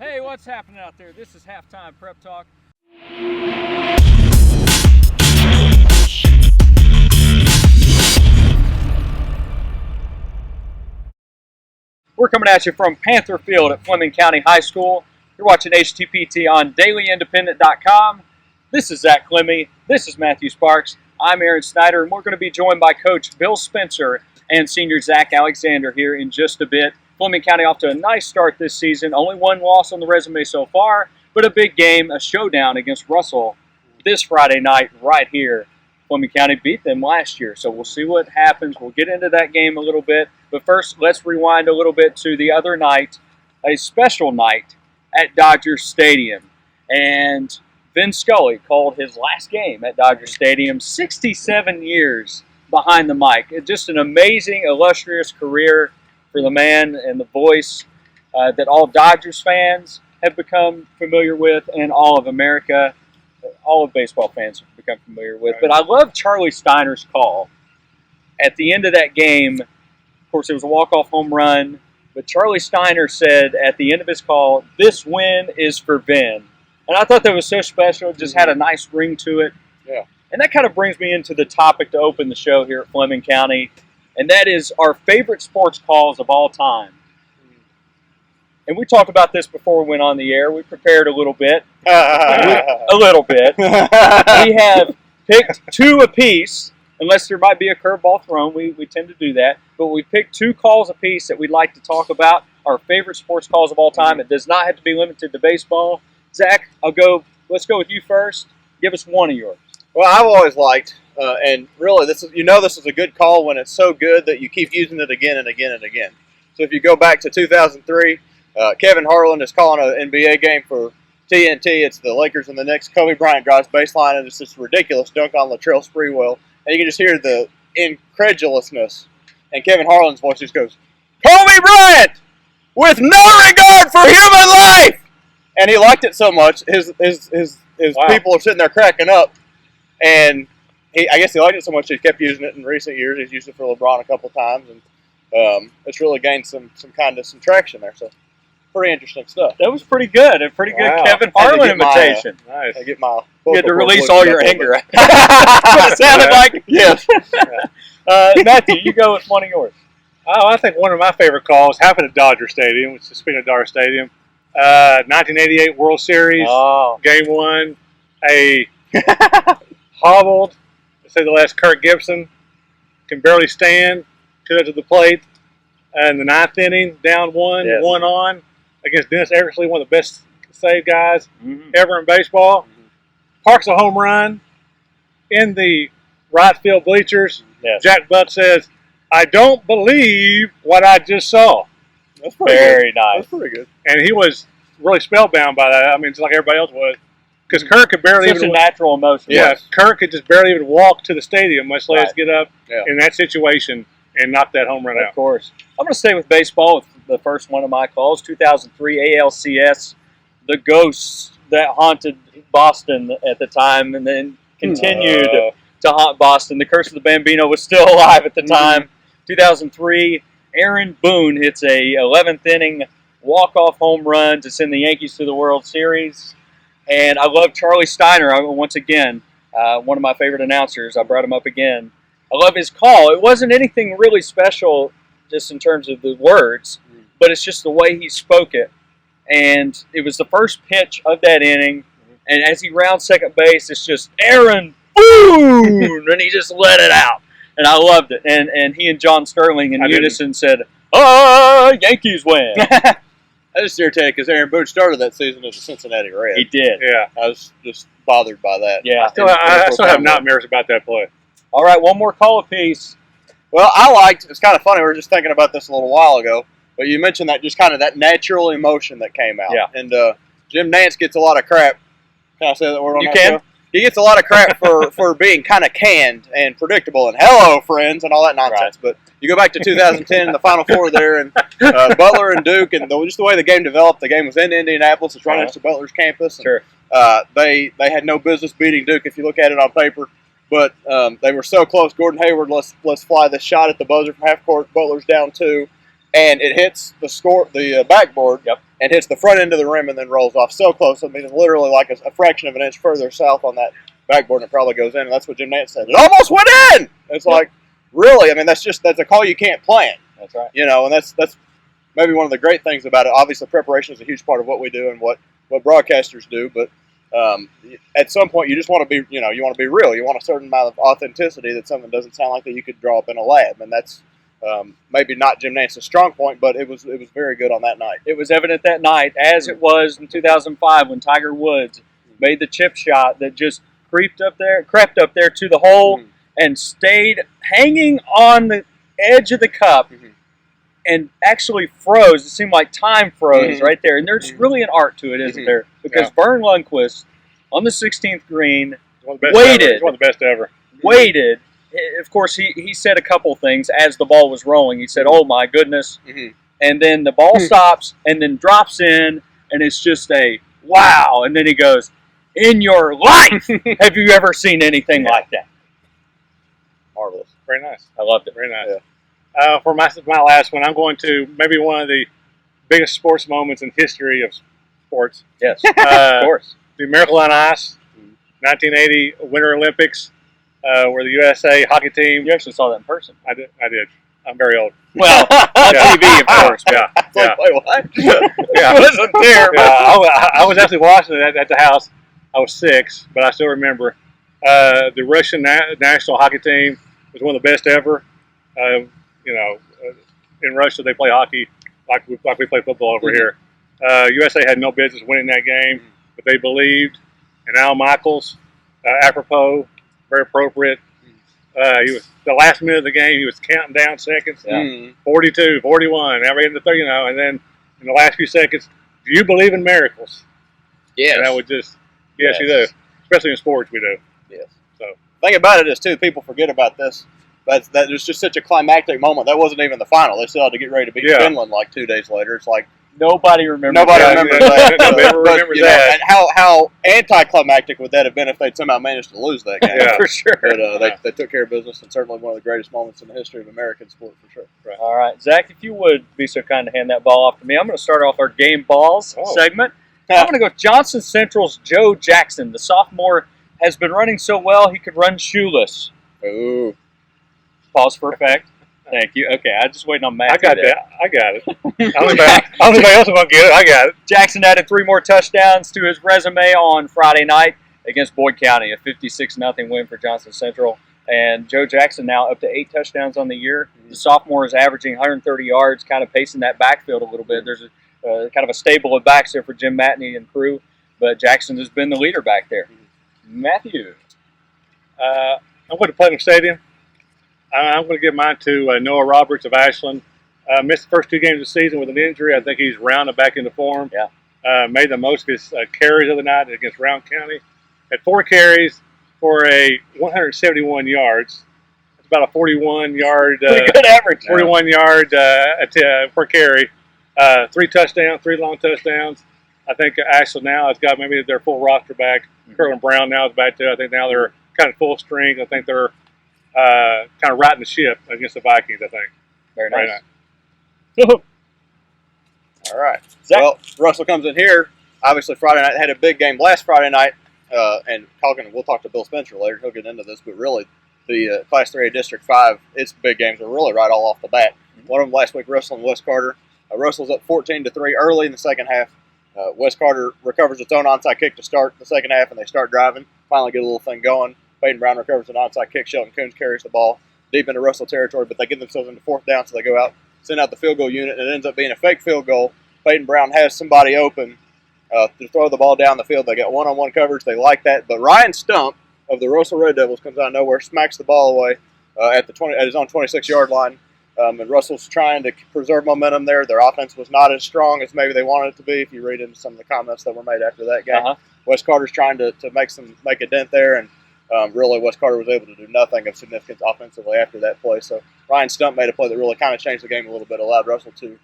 Hey, what's happening out there? This is Halftime Prep Talk. We're coming at you from Panther Field at Fleming County High School. You're watching HTPT on dailyindependent.com. This is Zack Klemme. This is Matt Sparks. I'm Aaron Snyder, and we're going to be joined by Coach Bill Spencer and senior Zach Alexander here in just a bit. Fleming County off to a nice start this season. Only one loss on the resume so far, but a big game, a showdown against Russell this Friday night right here. Fleming County beat them last year, so we'll see what happens. We'll get into that game a little bit. But first, let's rewind a little bit to the other night, a special night at Dodger Stadium. And Vin Scully called his last game at Dodger Stadium, 67 years behind the mic. Just an amazing, illustrious career for the man and the voice that all Dodgers fans have become familiar with, and all of America, all of baseball fans have become familiar with. But I love Charlie Steiner's call at the end of that game. Of course, it was a walk-off home run, but Charlie Steiner said at the end of his call, "This win is for Vin." And I thought that was so special. It just had a nice ring to it. Yeah. And that kind of brings me into the topic to open the show here at Fleming County, and that is our favorite sports calls of all time. And we talked about this before we went on the air. We prepared a little bit. A little bit. We have picked two apiece, unless there might be a curveball thrown. We tend to do that. But we picked two calls apiece that we'd like to talk about, our favorite sports calls of all time. It does not have to be limited to baseball. Zach, let's go with you first. Give us one of yours. Well, I've always liked, and really, this is a good call when it's so good that you keep using it again and again and again. So if you go back to 2003, Kevin Harlan is calling an NBA game for TNT. It's the Lakers and the Knicks. Kobe Bryant drives baseline, and it's this ridiculous dunk on Latrell Sprewell. And you can just hear the incredulousness. And Kevin Harlan's voice just goes, "Kobe Bryant, with no regard for human life!" And he liked it so much, his Wow. people are sitting there cracking up. And I guess he liked it so much he kept using it in recent years. He's used it for LeBron a couple times, and it's really gained some traction there. So pretty interesting stuff. That was pretty good. A pretty good Kevin Harlan imitation. Nice. I get my you had to release all your anger. That's what it sounded like. Yes. Matthew, you go with one of yours. Oh, I think one of my favorite calls happened at Dodger Stadium, which is speaking of Dodger Stadium. 1988 World Series, Game 1. A hobbled, let's say the last Kirk Gibson, can barely stand, to the plate. And the ninth inning, down one, Yes. one on, against Dennis Eckersley, one of the best save guys ever in baseball. Parks a home run in the right field bleachers. Yes. Jack Butt says, "I don't believe what I just saw." That's pretty Very good. nice. That's pretty good. And he was really spellbound by that. I mean, just like everybody else was. Because Kirk could barely Such a natural emotion. Yeah, Kirk could just barely even walk to the stadium, much less Right. get up Yeah. in that situation and knock that home run Of out. course. I'm going to stay with baseball with the first one of my calls, 2003 ALCS, the ghosts that haunted Boston at the time and then continued to haunt Boston. The curse of the Bambino was still alive at the time. 2003, Aaron Boone hits a 11th inning walk-off home run to send the Yankees to the World Series. And I love Charlie Steiner, once again, one of my favorite announcers. I brought him up again. I love his call. It wasn't anything really special just in terms of the words, but it's just the way he spoke it. And it was the first pitch of that inning, and as he rounds second base, it's just Aaron Boone, and he just let it out. And I loved it. And he and John Sterling in unison said, Yankees win. I just irritated because Aaron Boone started that season as a Cincinnati Red. He did. Yeah. I was just bothered by that. Yeah. I still have nightmares about that play. All right, one more call apiece. Well, it's kind of funny, we were just thinking about this a little while ago, but you mentioned that just kind of that natural emotion that came out. Yeah. And Jim Nance gets a lot of crap. Can I say that word on that can. show? He gets a lot of crap for being kind of canned and predictable and hello, friends, and all that nonsense. Right. But you go back to 2010, the Final Four there, and Butler and Duke, and just the way the game developed. The game was in Indianapolis. It's right next to Butler's campus. And, Sure. They had no business beating Duke if you look at it on paper. But they were so close. Gordon Hayward, let's fly this shot at the buzzer from half court. Butler's down 2, and it hits the backboard. Yep. and hits the front end of the rim and then rolls off so close. I mean, literally like a fraction of an inch further south on that backboard, and it probably goes in. And that's what Jim Nance said. It almost went in. It's like, really? I mean, that's a call you can't plan. That's right. You know, and that's maybe one of the great things about it. Obviously, preparation is a huge part of what we do and what broadcasters do. But at some point, you just want to be, you want to be real. You want a certain amount of authenticity that something doesn't sound like that you could draw up in a lab, and that's maybe not Jim Nance's strong point, but it was very good on that night. It was evident that night, as it was in 2005 when Tiger Woods made the chip shot that just crept up there to the hole and stayed hanging on the edge of the cup and actually froze. It seemed like time froze right there. And there's really an art to it, isn't there? Because Vern Lundquist on the 16th green waited. One of the best ever. Waited. Of course, he said a couple things as the ball was rolling. He said, "Oh my goodness," and then the ball stops and then drops in, and it's just a wow. And then he goes, "In your life, have you ever seen anything like that?" Marvelous. Very nice. I loved it. Very nice. Yeah. For my last one, I'm going to maybe one of the biggest sports moments in history of sports. Yes, of course. The Miracle on Ice, 1980 Winter Olympics. Where the USA hockey team. You actually saw that in person. I did. I'm very old. Well, on TV, of course. Yeah. Like, wait, what? Yeah. Wasn't there? I was actually watching it at the house. I was 6, but I still remember. The Russian national hockey team was one of the best ever. In Russia they play hockey like we play football over here. USA had no business winning that game, but they believed. And Al Michaels, apropos. Very appropriate. He was the last minute of the game. He was counting down seconds. 42, 41. Every in the third, and then in the last few seconds, do you believe in miracles? Yes. And I would just, yes, you do. Especially in sports, we do. Yes. So the thing about it is too, people forget about this. That was just such a climactic moment. That wasn't even the final. They still had to get ready to beat Finland like 2 days later. It's like nobody remembers. Nobody remembers that. Nobody remembers that. And how anticlimactic would that have been if they'd somehow managed to lose that game? For sure. But they took care of business, and certainly one of the greatest moments in the history of American sport, for sure. Right. All right, Zach, if you would be so kind to hand that ball off to me, I'm going to start off our game balls segment. I'm going to go Johnson Central's Joe Jackson. The sophomore has been running so well he could run shoeless. Ooh. Pause for effect. Thank you. Okay, I was just waiting on Matt. I got that. I got it. I don't think anybody else is going to get it. I got it. Jackson added 3 more touchdowns to his resume on Friday night against Boyd County, a 56-0 win for Johnson Central. And Joe Jackson now up to 8 touchdowns on the year. The sophomore is averaging 130 yards, kind of pacing that backfield a little bit. There's a kind of a stable of backs there for Jim Matney and crew, but Jackson has been the leader back there. Matthew. I'm going to Putnam Stadium. I'm going to give mine to Noah Roberts of Ashland. Missed the first 2 games of the season with an injury. I think he's rounded back into form. Yeah. Made the most of his carries of the night against Round County. Had 4 carries for a 171 yards. That's about a 41-yard. Good average. 41 yard per carry. 3 touchdowns, 3 long touchdowns. I think Ashland now has got maybe their full roster back. Curlin Brown now is back too. I think now they're kind of full strength. I think they're kind of riding the ship against the Vikings, I think. Very nice. All right. Zach? Well, Russell comes in here. Obviously, Friday night had a big game last Friday night. And we'll talk to Bill Spencer later. He'll get into this. But really, the Class 3A District 5, its big games are really right all off the bat. One of them last week, Russell and West Carter. Russell's up 14-3 early in the second half. West Carter recovers its own onside kick to start the second half, and they start driving. Finally get a little thing going. Peyton Brown recovers an onside kick. Sheldon Coons carries the ball deep into Russell territory, but they get themselves into 4th down, so they go out, send out the field goal unit, and it ends up being a fake field goal. Peyton Brown has somebody open to throw the ball down the field. They got one-on-one coverage. They like that. But Ryan Stump of the Russell Red Devils comes out of nowhere, smacks the ball away at his own 26-yard line. And Russell's trying to preserve momentum there. Their offense was not as strong as maybe they wanted it to be, if you read into some of the comments that were made after that game. West Carter's trying to make a dent there, and really West Carter was able to do nothing of significance offensively after that play. So Ryan Stump made a play that really kind of changed the game a little bit, allowed Russell to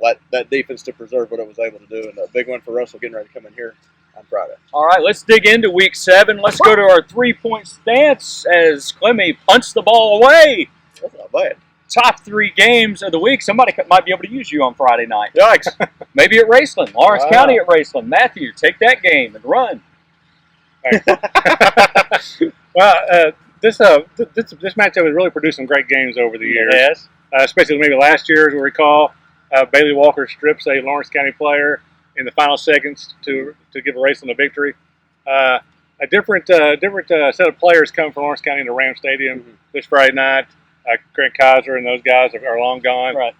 let that defense to preserve what it was able to do. And a big win for Russell getting ready to come in here on Friday. All right, let's dig into Week 7. Let's go to our 3-point stance as Klemme punts the ball away. That's not bad. top 3 games of the week. Somebody might be able to use you on Friday night. Yikes. Maybe at Raceland, Lawrence County at Raceland. Matthew, take that game and run. Well, this matchup has really produced some great games over the years. Yes. Especially maybe last year, as we recall, Bailey Walker strips a Lawrence County player in the final seconds to give Raceland a victory. A different set of players come from Lawrence County into Ram Stadium this Friday night. Grant Kaiser and those guys are long gone. Right.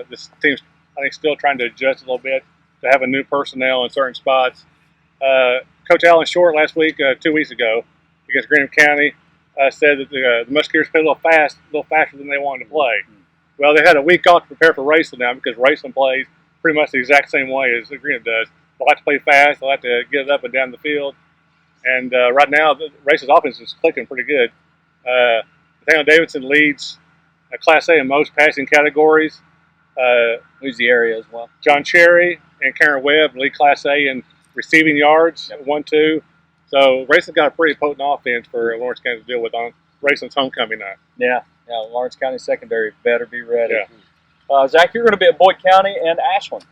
This team's, I think, still trying to adjust a little bit to have a new personnel in certain spots. Coach Alan Short last week, 2 weeks ago, against Greenham County, said that the Musketeers played a little faster than they wanted to play. Well, they had a week off to prepare for Raceland now because Raceland plays pretty much the exact same way as Greenham does. They like to play fast. They like to get it up and down the field. And right now, Raceland's offense is clicking pretty good. Nathaniel Davidson leads Class A in most passing categories. Leads the area as well. John Cherry and Karen Webb lead Class A in receiving yards, 1-2. So Raceland's got a pretty potent offense for Lawrence County to deal with on Raceland's homecoming night. Yeah, Lawrence County secondary better be ready. Yeah. Zach, you're going to be at Boyd County and Ashland.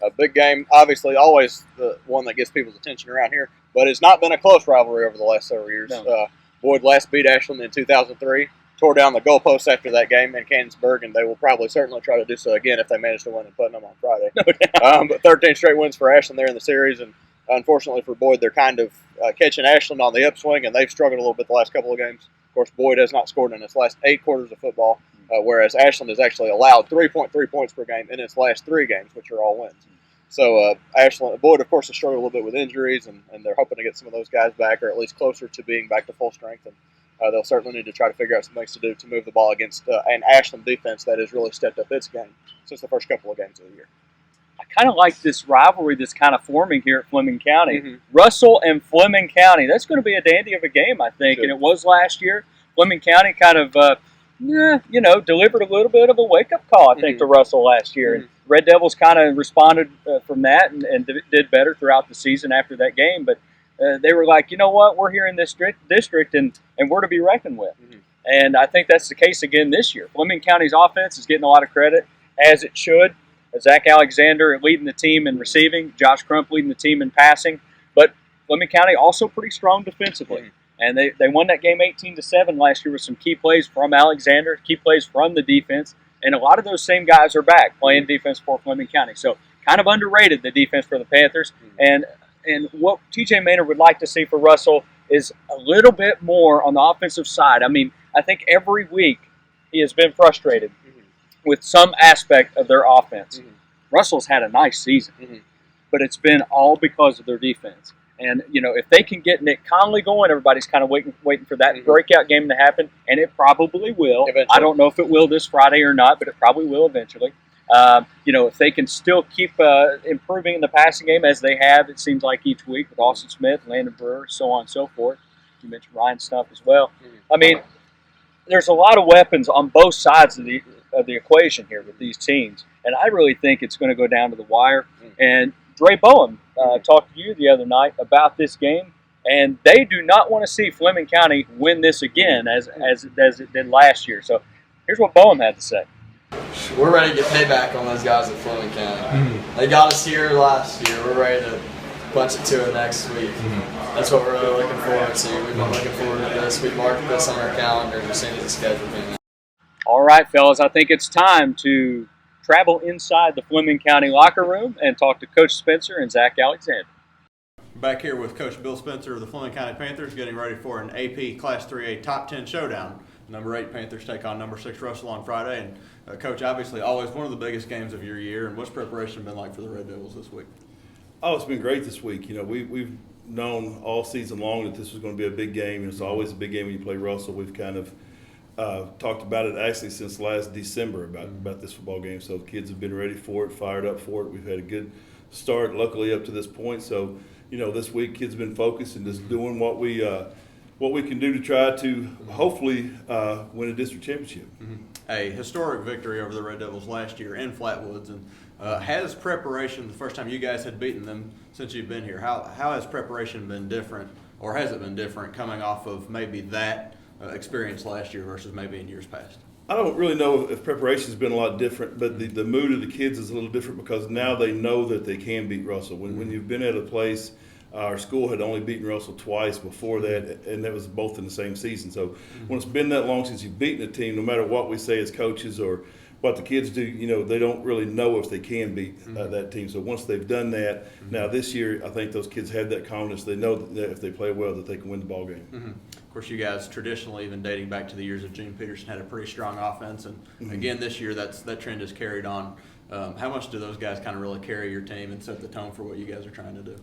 A big game, obviously, always the one that gets people's attention around here. But it's not been a close rivalry over the last several years. No. Boyd last beat Ashland in 2003, tore down the goalposts after that game in Canonsburg, and they will certainly try to do so again if they manage to win in Putnam on Friday. No doubt. But 13 straight wins for Ashland there in the series, and unfortunately for Boyd, they're kind of catching Ashland on the upswing, and they've struggled a little bit the last couple of games. Of course, Boyd has not scored in its last 8 quarters of football, whereas Ashland has actually allowed 3.3 points per game in its last 3 games, which are all wins. So Boyd, of course, has struggled a little bit with injuries, and they're hoping to get some of those guys back, or at least closer to being back to full strength. And they'll certainly need to try to figure out some things to do to move the ball against an Ashland defense that has really stepped up its game since the first couple of games of the year. I kind of like this rivalry that's kind of forming here at Fleming County. Russell and Fleming County. That's going to be a dandy of a game, I think, and it was last year. Fleming County kind of, delivered a little bit of a wake-up call, I think, to Russell last year. And Red Devils kind of responded from that and did better throughout the season after that game. But they were like, you know what, we're here in this district, and we're to be reckoned with. And I think that's the case again this year. Fleming County's offense is getting a lot of credit, as it should. Zach Alexander leading the team in receiving, Josh Crump leading the team in passing. But Fleming County also pretty strong defensively. And they won that game 18-7 last year with some key plays from Alexander, key plays from the defense. And a lot of those same guys are back playing defense for Fleming County. So kind of underrated, the defense for the Panthers. And what TJ Maynard would like to see for Russell is a little bit more on the offensive side. I mean, I think every week he has been frustrated with some aspect of their offense. Russell's had a nice season, but it's been all because of their defense. And, if they can get Nick Conley going, everybody's kind of waiting for that breakout game to happen, and it probably will. Eventually. I don't know if it will this Friday or not, but it probably will eventually. If they can still keep improving in the passing game as they have, it seems like each week with Austin Smith, Landon Brewer, so on and so forth. You mentioned Ryan Stump as well. I mean, there's a lot of weapons on both sides of the equation here with these teams, and I really think it's going to go down to the wire. And Dre Bowen talked to you the other night about this game, and they do not want to see Fleming County win this again as it did last year. So here's what Bowen had to say. We're ready to get payback on those guys at Fleming County. They got us here last year. We're ready to punch it to it next week. That's what we're really looking forward to. We've been looking forward to this. We marked this on our calendar as soon as the schedule came out. All right, fellas, I think it's time to travel inside the Fleming County locker room and talk to Coach Spencer and Zach Alexander. Back here with Coach Bill Spencer of the Fleming County Panthers, getting ready for an AP Class 3A Top 10 showdown. Number 8 Panthers take on number 6 Russell on Friday. And Coach, obviously always one of the biggest games of your year. And what's preparation been like for the Red Devils this week? Oh, it's been great this week. We've known all season long that this was going to be a big game. It's always a big game when you play Russell. We've kind of talked about it actually since last December about this football game. So the kids have been ready for it, fired up for it. We've had a good start, luckily, up to this point. So, this week kids have been focused and just doing what we can do to try to hopefully win a district championship. A historic victory over the Red Devils last year in Flatwoods. And has preparation, the first time you guys had beaten them since you've been here, how has preparation been different, or has it been different coming off of maybe that experience last year versus maybe in years past? I don't really know if preparation's been a lot different, but the mood of the kids is a little different because now they know that they can beat Russell. When you've been at a place, our school had only beaten Russell twice before that, and that was both in the same season. So when it's been that long since you've beaten a team, no matter what we say as coaches or what the kids do, they don't really know if they can beat that team. So once they've done that, now this year, I think those kids have that confidence. They know that if they play well, that they can win the ball game. Of course, you guys traditionally, even dating back to the years of Gene Peterson, had a pretty strong offense, and again this year that trend has carried on. How much do those guys kind of really carry your team and set the tone for what you guys are trying to do?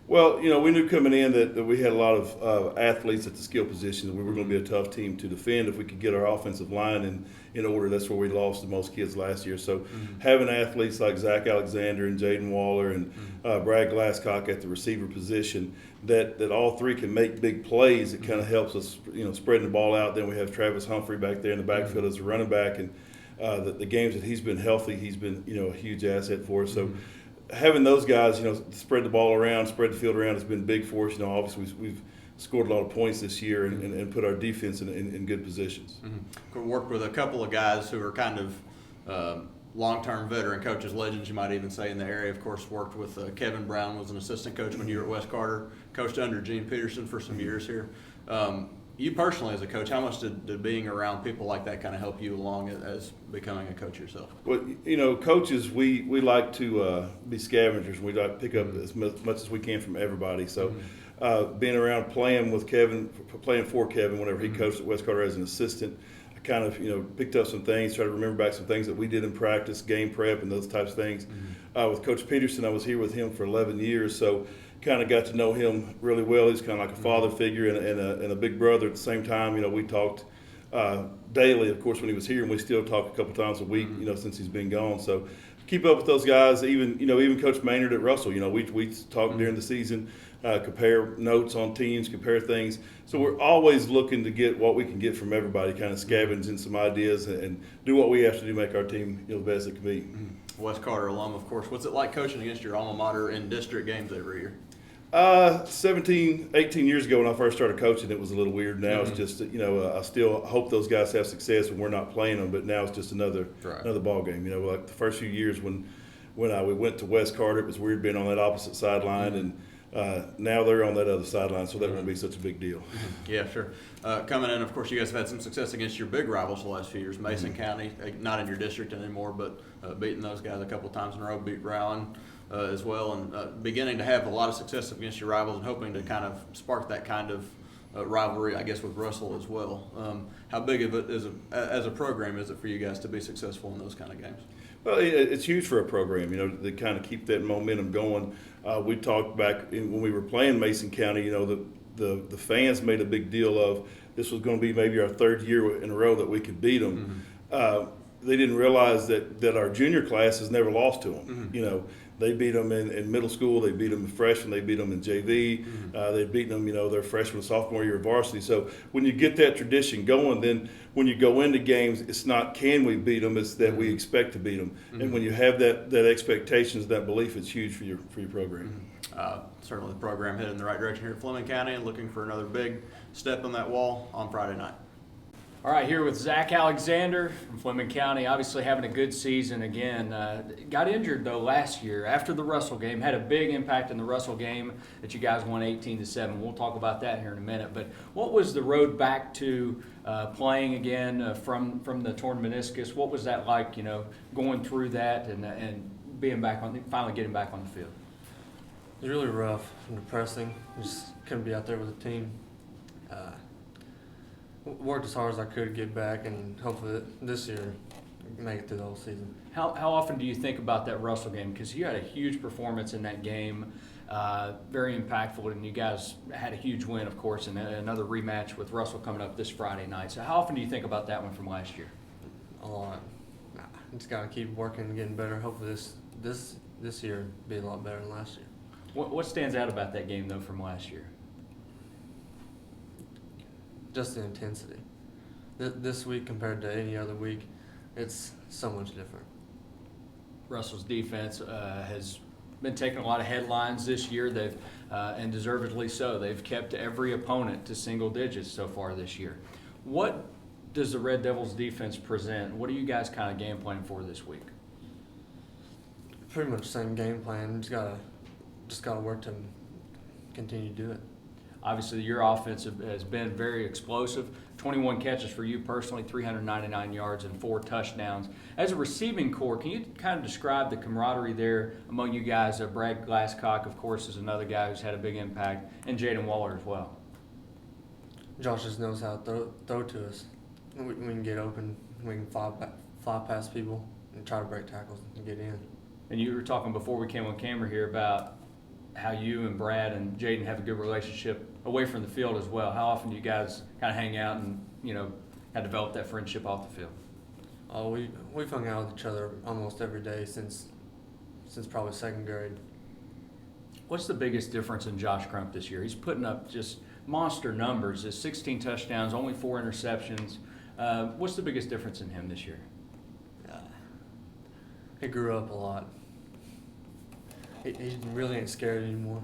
Well, we knew coming in that we had a lot of athletes at the skill position. We were going to be a tough team to defend if we could get our offensive line in order. That's where we lost the most kids last year. So having athletes like Zach Alexander and Jaden Waller and Brad Glasscock at the receiver position, that all three can make big plays, it kind of helps us, spreading the ball out. Then we have Travis Humphrey back there in the backfield as a running back, and the games that he's been healthy, he's been a huge asset for us. So having those guys, spread the ball around, spread the field around has been big for us. Obviously we've scored a lot of points this year and put our defense in good positions. We worked with a couple of guys who are kind of long-term veteran coaches, legends you might even say in the area. Of course, worked with Kevin Brown, was an assistant coach when you were at West Carter, coached under Gene Peterson for some years here. You personally as a coach, how much did being around people like that kind of help you along as becoming a coach yourself? Well, coaches, we like to be scavengers. We like to pick up as much as we can from everybody. So being around playing for Kevin whenever he coached at West Carter as an assistant, I kind of, picked up some things, tried to remember back some things that we did in practice, game prep and those types of things. With Coach Peterson, I was here with him for 11 years, so kind of got to know him really well. He's kind of like a father figure and a big brother at the same time. We talked daily, of course, when he was here, and we still talk a couple times a week, since he's been gone. So keep up with those guys. Even Coach Maynard at Russell, we talk during the season, compare notes on teams, compare things. So we're always looking to get what we can get from everybody, kind of scavenge in some ideas and do what we have to do to make our team the best it can be. West Carter alum, of course. What's it like coaching against your alma mater in district games every year? 17, 18 years ago when I first started coaching, it was a little weird. Now it's just, I still hope those guys have success when we're not playing them, but now it's just another ball game. Like the first few years when we went to West Carter, it was weird being on that opposite sideline, and now they're on that other sideline, so that won't be such a big deal. Yeah, sure. Coming in, of course, you guys have had some success against your big rivals the last few years. Mason County, not in your district anymore, but beating those guys a couple times in a row, beat Rowan as well, and beginning to have a lot of success against your rivals and hoping to kind of spark that kind of rivalry, I guess, with Russell as well. How big of it as a program is it for you guys to be successful in those kind of games? Well, it's huge for a program, to kind of keep that momentum going. We talked back when we were playing Mason County, the fans made a big deal of this was going to be maybe our third year in a row that we could beat them. They didn't realize that our junior class has never lost to them. They beat them in middle school. They beat them in freshman. They beat them in JV. They've beaten them, their freshman and sophomore year of varsity. So when you get that tradition going, then when you go into games, it's not can we beat them, it's that we expect to beat them. And when you have that expectations, that belief, it's huge for your program. Certainly the program headed in the right direction here at Fleming County and looking for another big step on that wall on Friday night. All right, here with Zach Alexander from Fleming County, obviously having a good season again. Got injured, though, last year after the Russell game. Had a big impact in the Russell game that you guys won 18-7. We'll talk about that here in a minute. But what was the road back to playing again from the torn meniscus? What was that like, going through that and being back finally getting back on the field? It was really rough and depressing. Just couldn't be out there with the team. Worked as hard as I could to get back, and hopefully this year make it through the whole season. How often do you think about that Russell game? Because you had a huge performance in that game, very impactful, and you guys had a huge win, of course, and another rematch with Russell coming up this Friday night. So how often do you think about that one from last year? A lot. Just gotta keep working and getting better. Hopefully this year be a lot better than last year. What stands out about that game, though, from last year? Just the intensity. This week compared to any other week, it's so much different. Russell's defense has been taking a lot of headlines this year. They've and deservedly so. They've kept every opponent to single digits so far this year. What does the Red Devils defense present? What are you guys kind of game planning for this week? Pretty much the same game plan. Just gotta work to continue to do it. Obviously, your offense has been very explosive. 21 catches for you personally, 399 yards and 4 touchdowns. As a receiving core, can you kind of describe the camaraderie there among you guys? Brad Glasscock, of course, is another guy who's had a big impact, and Jaden Waller as well. Josh just knows how to throw to us. We can get open. We can fly past people and try to break tackles and get in. And you were talking before we came on camera here about how you and Brad and Jaden have a good relationship away from the field as well. How often do you guys kind of hang out and, kind of develop that friendship off the field? Oh, we've hung out with each other almost every day since probably second grade. What's the biggest difference in Josh Crump this year? He's putting up just monster numbers. His 16 touchdowns, only 4 interceptions. What's the biggest difference in him this year? He grew up a lot. He really ain't scared anymore.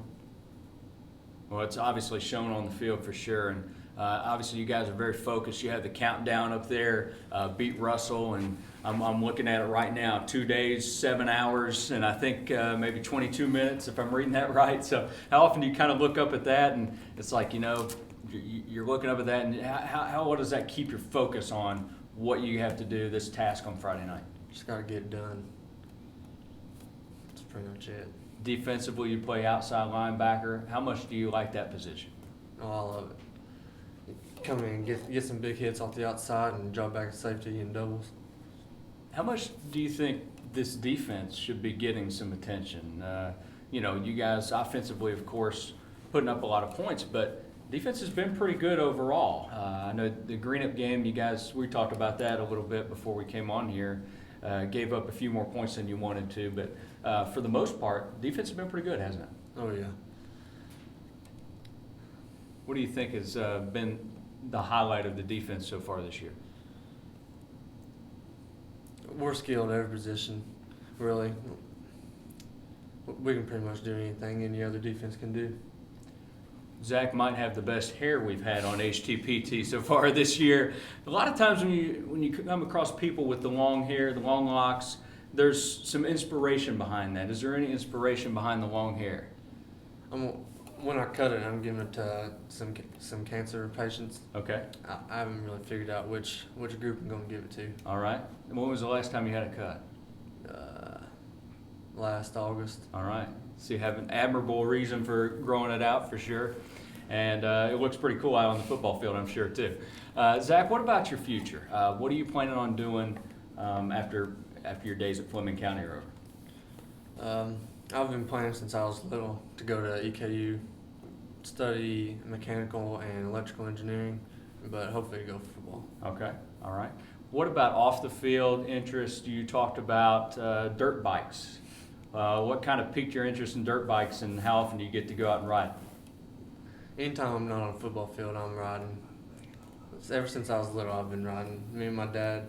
Well, it's obviously shown on the field for sure, and obviously you guys are very focused. You have the countdown up there, beat Russell, and I'm looking at it right now, 2 days, 7 hours, and I think maybe 22 minutes if I'm reading that right. So how often do you kind of look up at that, and it's like, you're looking up at that, and what does that keep your focus on what you have to do, this task on Friday night? Just got to get it done. That's pretty much it. Defensively, you play outside linebacker. How much do you like that position? Oh, I love it. Come in and get some big hits off the outside and drop back to safety and doubles. How much do you think this defense should be getting some attention? You guys offensively, of course, putting up a lot of points, but defense has been pretty good overall. I know the Greenup game, we talked about that a little bit before we came on here. Gave up a few more points than you wanted to, but for the most part, defense has been pretty good, hasn't it? Oh, yeah. What do you think has been the highlight of the defense so far this year? We're skilled at every position, really. We can pretty much do anything any other defense can do. Zach might have the best hair we've had on HTPT so far this year. A lot of times when you come across people with the long hair, the long locks, there's some inspiration behind that. Is there any inspiration behind the long hair? When I cut it, I'm giving it to some cancer patients. Okay. I haven't really figured out which group I'm going to give it to. All right. And when was the last time you had a cut? Last August. All right. So you have an admirable reason for growing it out for sure. And it looks pretty cool out on the football field, I'm sure, too. Zach, what about your future? What are you planning on doing after your days at Fleming County are over? I've been planning since I was little to go to EKU, study mechanical and electrical engineering, but hopefully go for football. Okay. All right. What about off the field interest? You talked about dirt bikes. What kind of piqued your interest in dirt bikes, and how often do you get to go out and ride? Anytime I'm not on a football field, I'm riding. Ever since I was little, I've been riding. Me and my dad,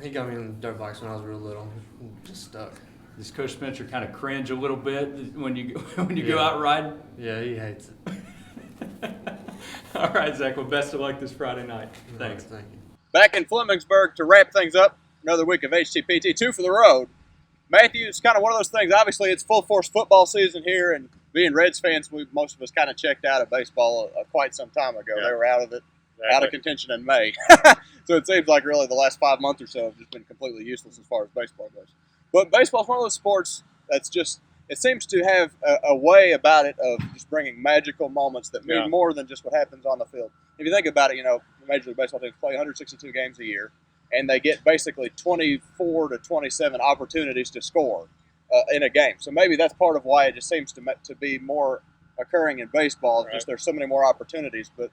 he got me on dirt bikes when I was real little. Just stuck. Does Coach Spencer kind of cringe a little bit when you go out riding? Yeah, he hates it. All right, Zach. Well, best of luck this Friday night. Thanks. Thank you. Back in Flemingsburg to wrap things up, another week of HTPT, 2 for the road. Matthew, it's kind of one of those things. Obviously, it's full force football season here, and being Reds fans, most of us kind of checked out of baseball quite some time ago. Yeah. They were out of it, out of contention in May. So it seems like really the last 5 months or so have just been completely useless as far as baseball goes. But baseball's one of those sports that's just, it seems to have a way about it of just bringing magical moments that mean more than just what happens on the field. If you think about it, the Major League Baseball teams play 162 games a year, and they get basically 24 to 27 opportunities to score in a game. So maybe that's part of why it just seems to be more occurring in baseball. Right. Just there's so many more opportunities. But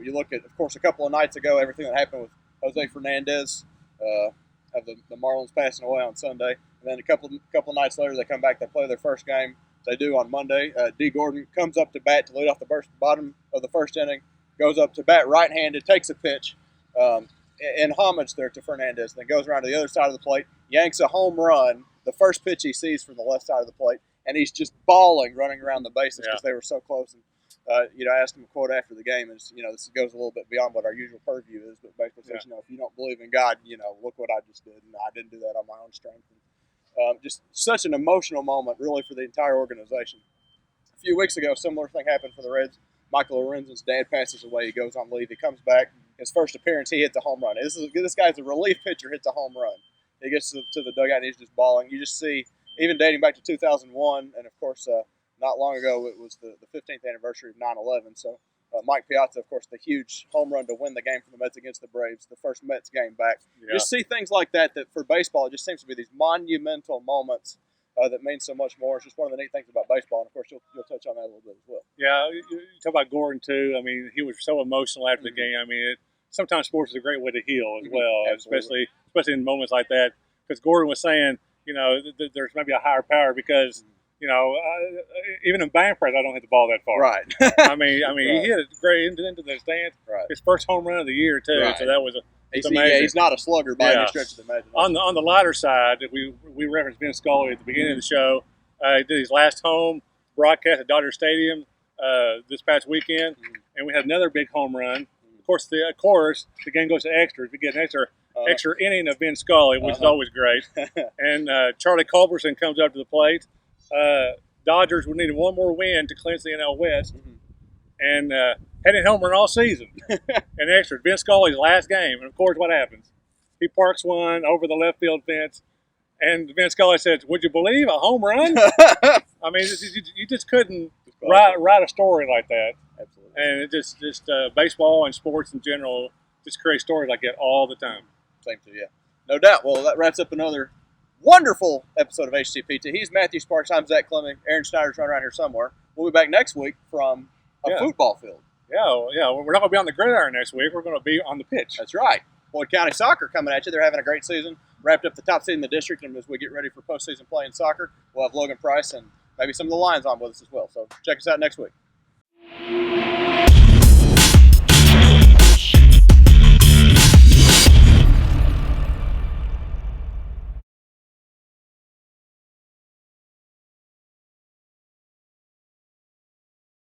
you look at, of course, a couple of nights ago, everything that happened with Jose Fernandez, of the Marlins passing away on Sunday. And then a couple of nights later, they come back, they play their first game. They do on Monday. D. Gordon comes up to bat to lead off the bottom of the first inning, goes up to bat right-handed, takes a pitch in homage there to Fernandez, and then goes around to the other side of the plate, yanks a home run, the first pitch he sees from the left side of the plate, and he's just bawling running around the bases because they were so close. And I asked him a quote after the game, and this goes a little bit beyond what our usual purview is, but basically says, if you don't believe in God, look what I just did, and I didn't do that on my own strength. And, just such an emotional moment, really, for the entire organization. A few weeks ago, a similar thing happened for the Reds. Michael Lorenzen's dad passes away. He goes on leave. He comes back. His first appearance, he hits a home run. This guy's a relief pitcher, hits a home run. He gets to the dugout, and he's just bawling. You just see, even dating back to 2001, and of course, not long ago, it was the 15th anniversary of 9/11. So Mike Piazza, of course, the huge home run to win the game for the Mets against the Braves, the first Mets game back. Yeah. Just see things like that for baseball, it just seems to be these monumental moments that mean so much more. It's just one of the neat things about baseball, and of course, you'll touch on that a little bit as well. Yeah, you talk about Gordon too. I mean, he was so emotional after the game. I mean, sometimes sports is a great way to heal as well, especially in moments like that. Because Gordon was saying, there's maybe a higher power because. Even in band press, I don't hit the ball that far. Right. I mean, he hit it great into the stands. Right. His first home run of the year too. Right. So that was amazing. Yeah, he's not a slugger by any stretch of the imagination. On the lighter side, we referenced Ben Scully at the beginning of the show. He did his last home broadcast at Dodger Stadium this past weekend, and we had another big home run. Of course, the game goes to extras. We get an extra inning of Ben Scully, which is always great. And Charlie Culberson comes up to the plate. Dodgers would need one more win to clinch the NL West, and hadn't home run all season. And extra, Ben Scully's last game, and of course, what happens? He parks one over the left field fence, and Ben Scully says, "Would you believe a home run?" I mean, you just couldn't write a story like that. Absolutely. And it just baseball and sports in general just create stories like that all the time. Same to you, no doubt. Well, that wraps up another wonderful episode of HTPT. He's Matthew Sparks. I'm Zack Klemme. Aaron Snyder's running around here somewhere. We'll be back next week from a football field. Yeah. We're not going to be on the gridiron next week. We're going to be on the pitch. That's right. Boyd County Soccer coming at you. They're having a great season. Wrapped up the top seed in the district, and as we get ready for postseason play in soccer, we'll have Logan Price and maybe some of the Lions on with us as well. So check us out next week.